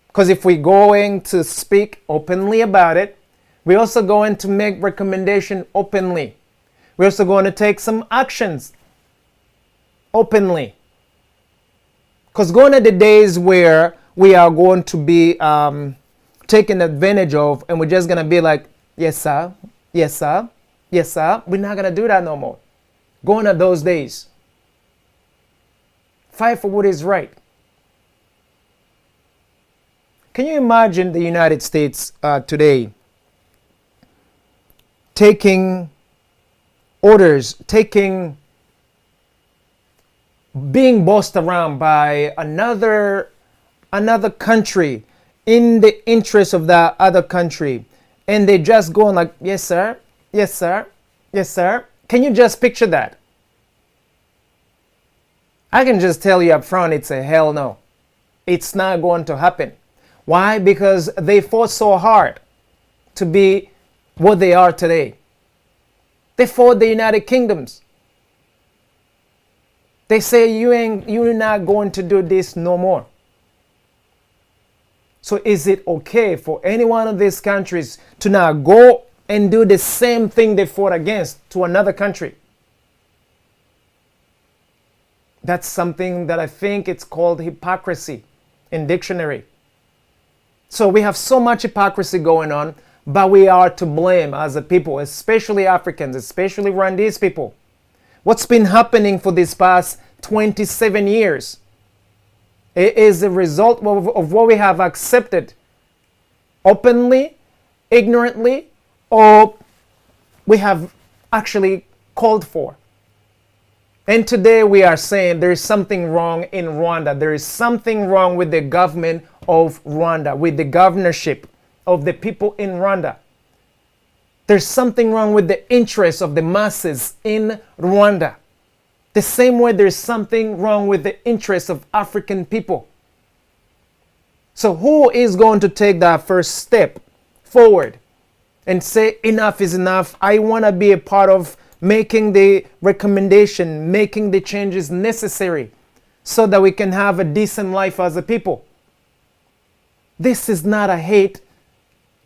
Because if we're going to speak openly about it, we're also going to make recommendation openly. We're also going to take some actions openly. Because gone are the days where we are going to be taken advantage of and we're just going to be like, yes, sir, yes, sir, yes, sir. We're not going to do that no more. Gone are those days. Fight for what is right. Can you imagine the United States today taking orders, being bossed around by another country in the interest of that other country, and they just going like, yes, sir, yes, sir, yes, sir. Can you just picture that? I can just tell you up front, it's a hell no. It's not going to happen. Why? Because they fought so hard to be what they are today. They fought the United Kingdoms. They say you're not going to do this no more. So is it okay for any one of these countries to now go and do the same thing they fought against to another country? That's something that I think it's called hypocrisy in dictionary. So we have so much hypocrisy going on, but we are to blame as a people, especially Africans, especially Rwandese people. What's been happening for these past 27 years? It is a result of what we have accepted openly, ignorantly, or we have actually called for. And today we are saying there is something wrong in Rwanda. There is something wrong with the government of Rwanda, with the governorship of the people in Rwanda. There's something wrong with the interests of the masses in Rwanda. The same way there's something wrong with the interests of African people. So who is going to take that first step forward and say enough is enough? I want to be a part of making the recommendation, making the changes necessary so that we can have a decent life as a people. This is not a hate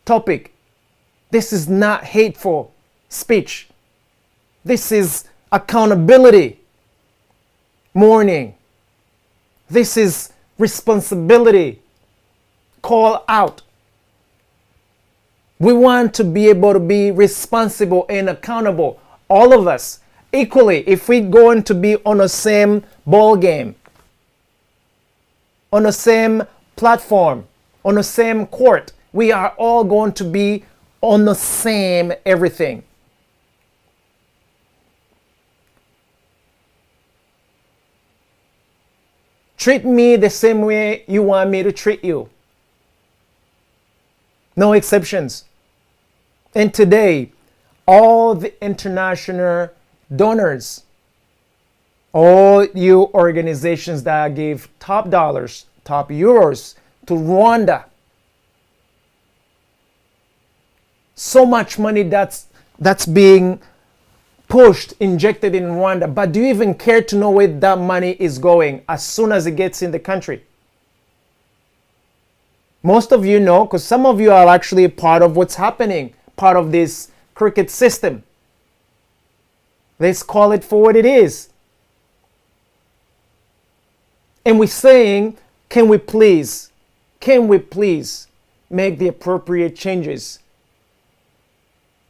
topic. This is not hateful speech. This is accountability morning. This is responsibility. Call out. We want to be able to be responsible and accountable. All of us equally, if we're going to be on the same ball game, on the same platform, on the same court, we are all going to be on the same everything. Treat me the same way you want me to treat you. No exceptions. And today, all the international donors, all you organizations that give top dollars, top euros to Rwanda, so much money that's being pushed, injected in Rwanda, but do you even care to know where that money is going as soon as it gets in the country? Most of you know, because some of you are actually part of what's happening, part of this cricket system. Let's call it for what it is. And we're saying, can we please make the appropriate changes?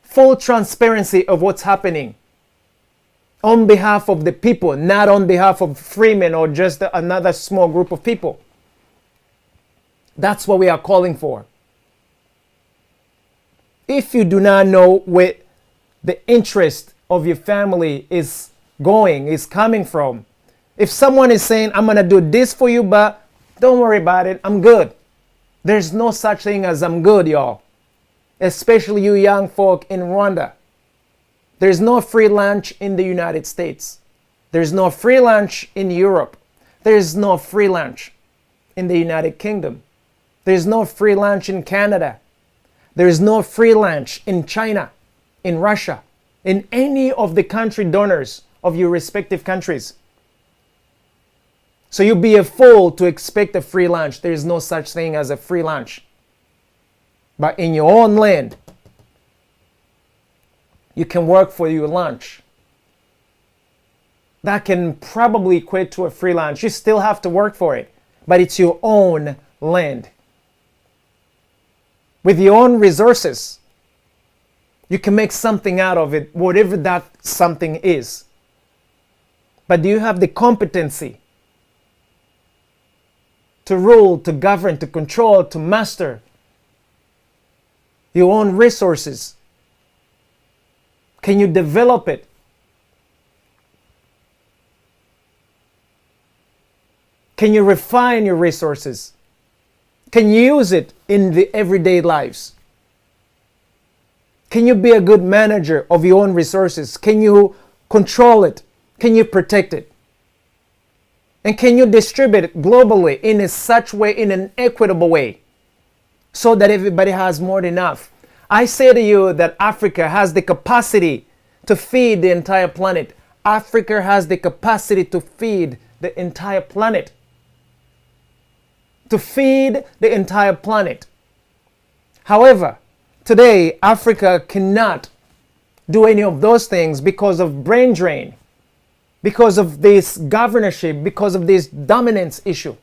Full transparency of what's happening on behalf of the people, not on behalf of Freeman or just another small group of people. That's what we are calling for. If you do not know where the interest of your family is coming from, if someone is saying, I'm going to do this for you, but don't worry about it, I'm good. There's no such thing as I'm good, y'all. especially you young folk in Rwanda. There's no free lunch in the United States. There's no free lunch in Europe. There's no free lunch in the United Kingdom. There's no free lunch in Canada. There's no free lunch in China, in Russia, in any of the country donors of your respective countries. So you'd be a fool to expect a free lunch. There is no such thing as a free lunch. But in your own land, you can work for your lunch. That can probably equate to a free lunch. You still have to work for it, but it's your own land. With your own resources, you can make something out of it, whatever that something is. But do you have the competency to rule, to govern, to control, to master your own resources? Can you develop it? Can you refine your resources? Can you use it in the everyday lives? Can you be a good manager of your own resources? Can you control it? Can you protect it? And can you distribute it globally in a such way, in an equitable way, so that everybody has more than enough? I say to you that Africa has the capacity to feed the entire planet. Africa has the capacity to feed the entire planet. To feed the entire planet. However, today Africa cannot do any of those things because of brain drain, because of this governorship, because of this dominance issue,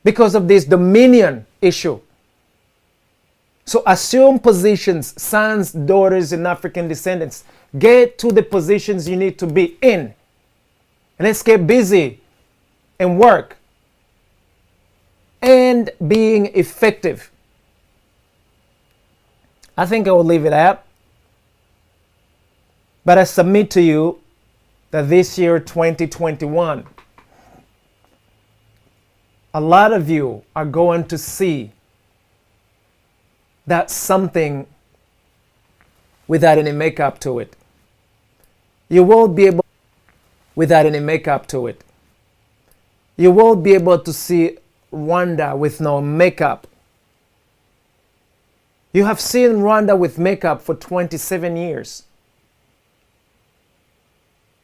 because of this dominion issue. So assume positions, sons, daughters, and African descendants. Get to the positions you need to be in. And let's get busy and work and being effective. I think I will leave it at. But I submit to you that this year, 2021, a lot of you are going to see that something without any makeup to it. You won't be able, without any makeup to it. You won't be able to see Rwanda with no makeup. You have seen Rwanda with makeup for 27 years.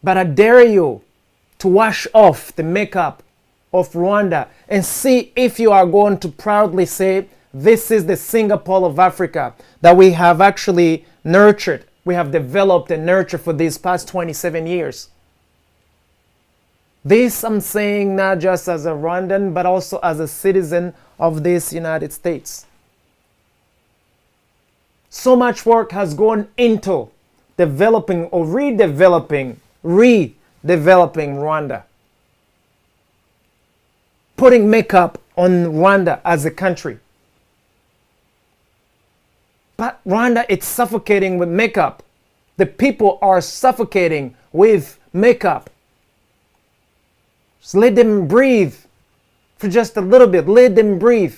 But I dare you to wash off the makeup of Rwanda and see if you are going to proudly say, this is the Singapore of Africa that we have actually nurtured, we have developed and nurtured for these past 27 years. This I'm saying not just as a Rwandan, but also as a citizen of this United States. So much work has gone into developing or redeveloping Rwanda. Putting makeup on Rwanda as a country. But Rwanda, it's suffocating with makeup. The people are suffocating with makeup. So let them breathe for just a little bit. Let them breathe.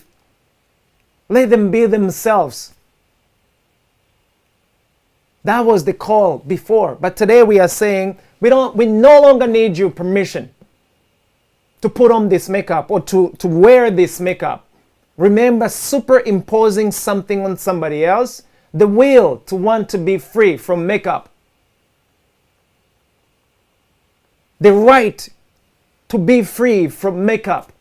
Let them be themselves. That was the call before. But today we are saying we no longer need your permission to put on this makeup or to wear this makeup. Remember, superimposing something on somebody else, the will to want to be free from makeup, the right to be free from makeup,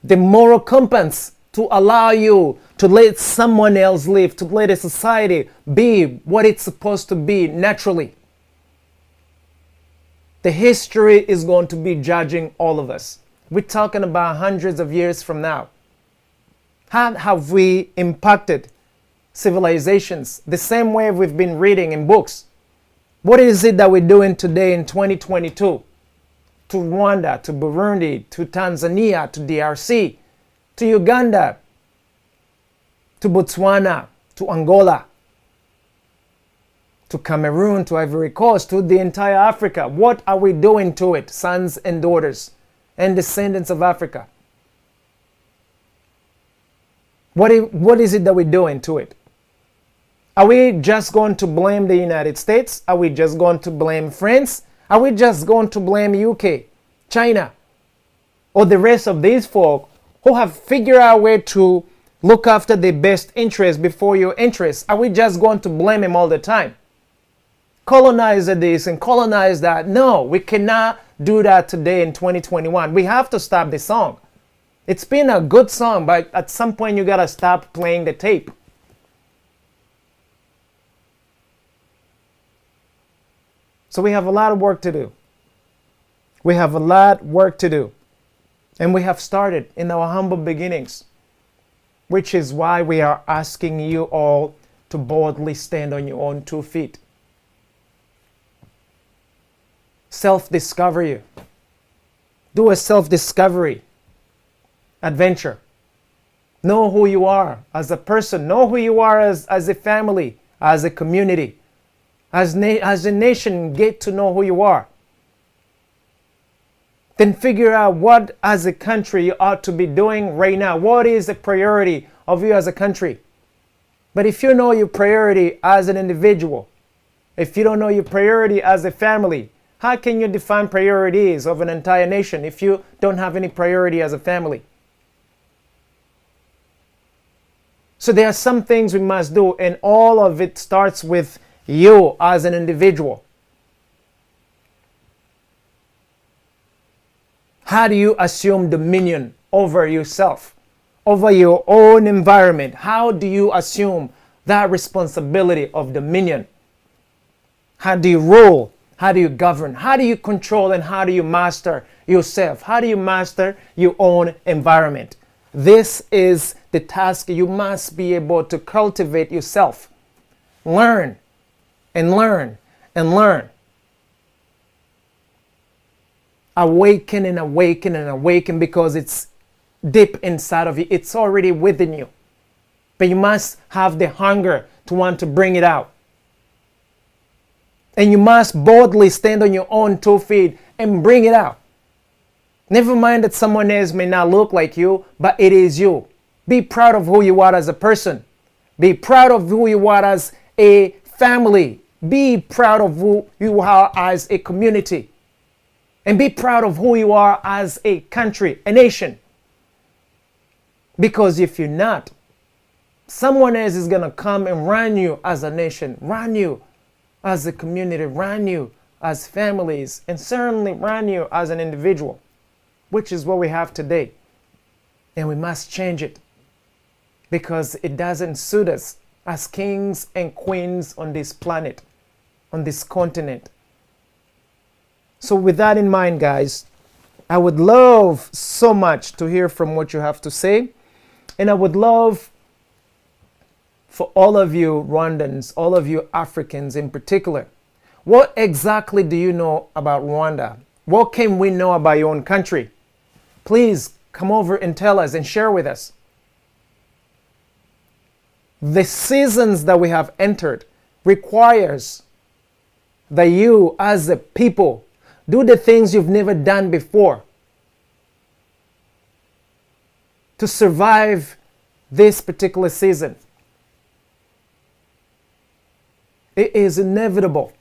the moral compass to allow you to let someone else live, to let a society be what it's supposed to be naturally. The history is going to be judging all of us. We're talking about hundreds of years from now. How have we impacted civilizations the same way we've been reading in books? What is it that we're doing today in 2022? To Rwanda, to Burundi, to Tanzania, to DRC, to Uganda, to Botswana, to Angola, to Cameroon, to Ivory Coast, to the entire Africa. What are we doing to it, sons and daughters and descendants of Africa? What is it that we're doing to it? Are we just going to blame the United States? Are we just going to blame France? Are we just going to blame UK, China, or the rest of these folk who have figured out a way to look after the best interest before your interests? Are we just going to blame them all the time? Colonize this and colonize that. No, we cannot do that today in 2021. We have to stop the song. It's been a good song, but at some point you gotta stop playing the tape. So we have a lot of work to do. We have a lot of work to do. And we have started in our humble beginnings, which is why we are asking you all to boldly stand on your own 2 feet. Self-discover you. Do a self-discovery adventure. Know who you are as a person. Know who you are as a family, as a community. As a nation, get to know who you are. Then figure out what, as a country, you ought to be doing right now. What is the priority of you as a country? But if you know your priority as an individual, if you don't know your priority as a family, how can you define priorities of an entire nation if you don't have any priority as a family? So there are some things we must do, and all of it starts with you as an individual. How do you assume dominion over yourself, over your own environment? How do you assume that responsibility of dominion? How do you rule? How do you govern? How do you control and how do you master yourself? How do you master your own environment? This is the task you must be able to cultivate yourself. Learn and learn and learn. Awaken and awaken and awaken, because it's deep inside of you. It's already within you. But you must have the hunger to want to bring it out. And you must boldly stand on your own 2 feet and bring it out. Never mind that someone else may not look like you, but it is you. Be proud of who you are as a person. Be proud of who you are as a family. Be proud of who you are as a community. And be proud of who you are as a country, a nation. Because if you're not, someone else is going to come and run you as a nation, run you as a community, run you as families, and certainly run you as an individual, which is what we have today. And we must change it, because it doesn't suit us as kings and queens on this planet, on this continent. So with that in mind, guys, I would love so much to hear from what you have to say. And I would love for all of you Rwandans, all of you Africans in particular, what exactly do you know about Rwanda? What can we know about your own country? Please come over and tell us and share with us. The seasons that we have entered requires that you as a people do the things you've never done before to survive this particular season. It is inevitable.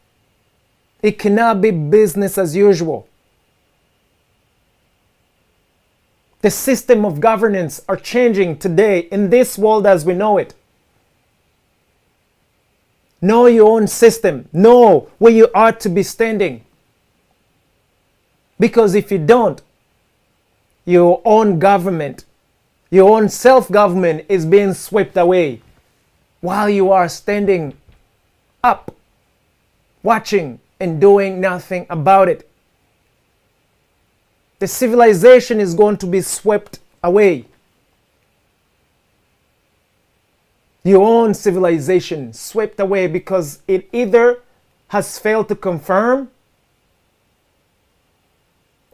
It cannot be business as usual. The system of governance are changing today in this world as we know it. Know your own system. Know where you ought to be standing. Because if you don't, your own government, your own self-government is being swept away while you are standing up, watching and doing nothing about it. The civilization is going to be swept away. Your own civilization swept away because it either has failed to confirm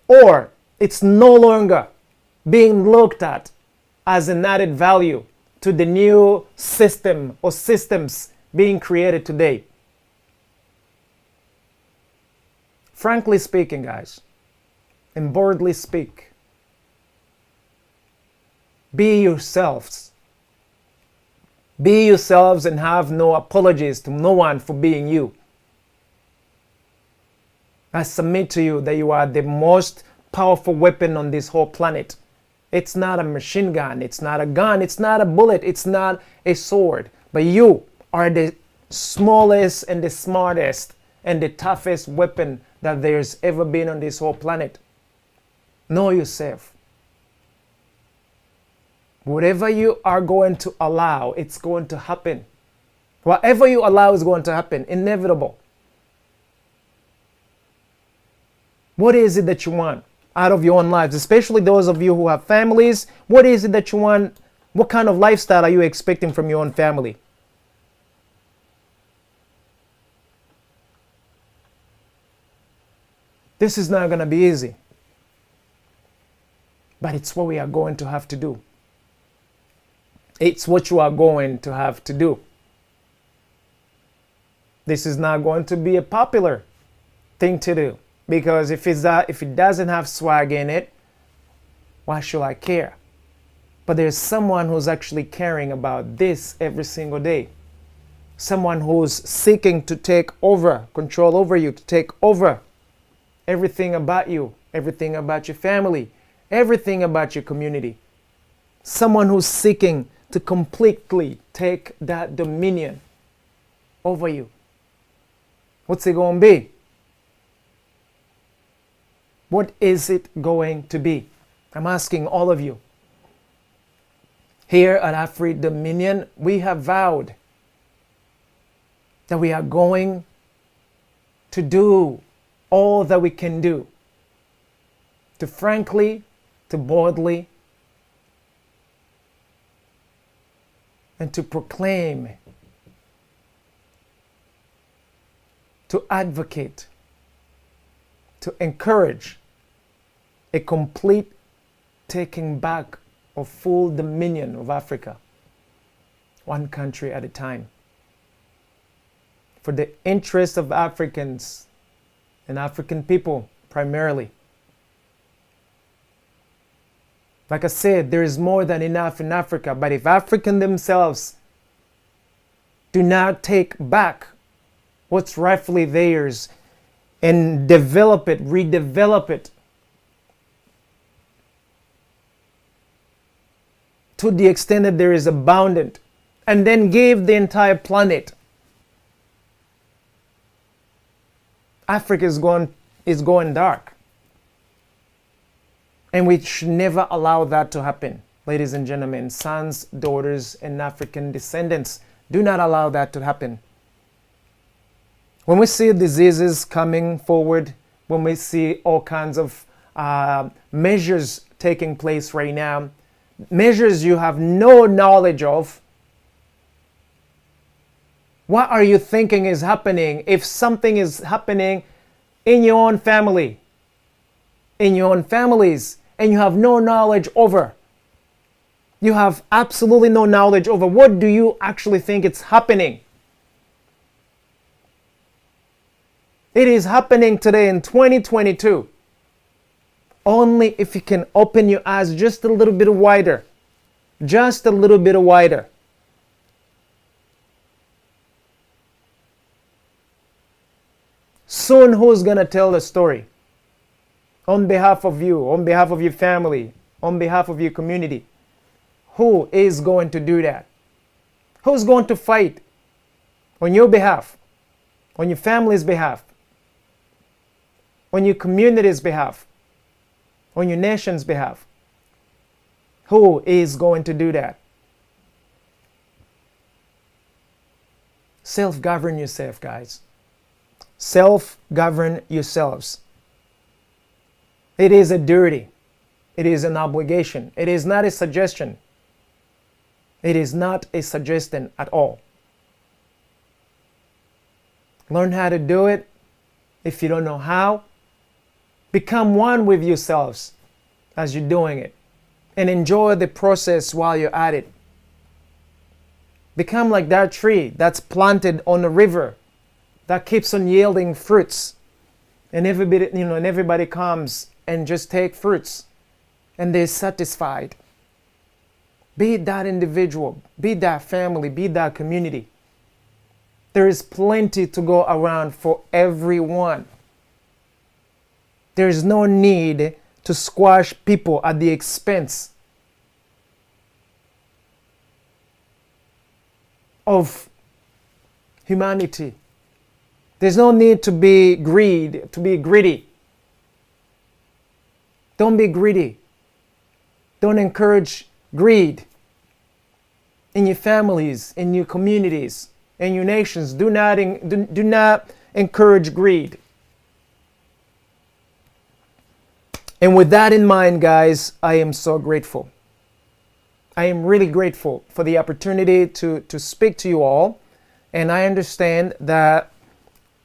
or it's no longer being looked at as an added value to the new system or systems being created today. Frankly speaking, guys, and boldly speak, be yourselves. Be yourselves and have no apologies to no one for being you. I submit to you that you are the most powerful weapon on this whole planet. It's not a machine gun, it's not a gun, it's not a bullet, it's not a sword. But you are the smallest and the smartest and the toughest weapon that there's ever been on this whole planet. Know yourself. Whatever you are going to allow, it's going to happen. Whatever you allow is going to happen. Inevitable. What is it that you want out of your own lives? Especially those of you who have families. What is it that you want? What kind of lifestyle are you expecting from your own family? This is not going to be easy. But it's what we are going to have to do. It's what you are going to have to do. This is not going to be a popular thing to do. Because if it doesn't have swag in it, why should I care? But there's someone who's actually caring about this every single day. Someone who's seeking to take over, control over you, to take over everything about you, everything about your family, everything about your community. Someone who's seeking to completely take that dominion over you. What's it going to be? What is it going to be? I'm asking all of you. Here at Afri Dominion, we have vowed that we are going to do all that we can do to frankly, to boldly, and to proclaim, to advocate, to encourage a complete taking back of full dominion of Africa, one country at a time, for the interest of Africans and African people primarily. Like I said, there is more than enough in Africa, but if Africans themselves do not take back what's rightfully theirs and develop it, redevelop it to the extent that there is abundant, and then give the entire planet, Africa is going dark. And we should never allow that to happen. Ladies and gentlemen, sons, daughters, and African descendants, do not allow that to happen. When we see diseases coming forward, when we see all kinds of measures taking place right now, measures you have no knowledge of, what are you thinking is happening if something is happening in your own family, in your own families, and you have no knowledge over? You have absolutely no knowledge over. What do you actually think it's happening? It is happening today in 2022. Only if you can open your eyes just a little bit wider. Just a little bit wider. Soon, who's going to tell the story? On behalf of you, on behalf of your family, on behalf of your community. Who is going to do that? Who's going to fight on your behalf, on your family's behalf, on your community's behalf, on your nation's behalf? Who is going to do that? Self-govern yourself, guys. Self-govern yourselves. It is a duty. It is an obligation. It is not a suggestion. It is not a suggestion at all. Learn how to do it. If you don't know how, become one with yourselves as you're doing it. And enjoy the process while you're at it. Become like that tree that's planted on a river that keeps on yielding fruits. And everybody comes and just take fruits. And they're satisfied. Be it that individual, be it that family, be it that community. There is plenty to go around for everyone. There is no need to squash people at the expense of humanity. There's no need to be greedy. Don't be greedy. Don't encourage greed in your families, in your communities, in your nations. Do not encourage greed. And with that in mind, guys, I am so grateful. I am really grateful for the opportunity to speak to you all. And I understand that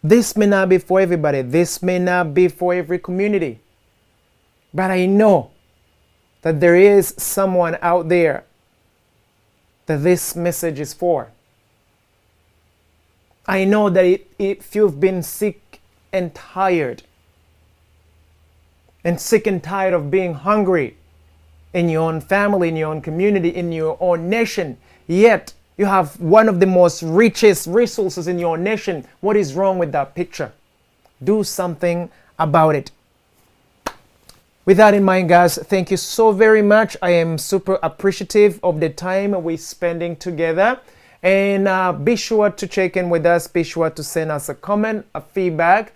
this may not be for everybody. This may not be for every community. But I know that there is someone out there that this message is for. I know that if you've been sick and tired of being hungry in your own family, in your own community, in your own nation, yet you have one of the most richest resources in your nation, what is wrong with that picture? Do something about it. With that in mind, guys, thank you so very much. I am super appreciative of the time we're spending together. And be sure to check in with us. Be sure to send us a comment, a feedback.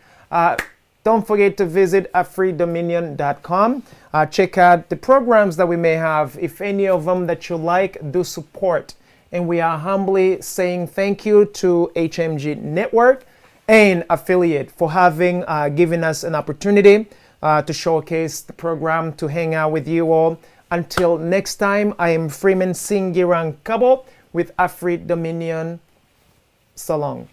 Don't forget to visit freedominion.com. Check out the programs that we may have. If any of them that you like, do support. And we are humbly saying thank you to HMG Network and affiliate for having given us an opportunity to showcase the program, to hang out with you all. Until next time, I am Freeman Singirankabo with Afri Dominion. So long.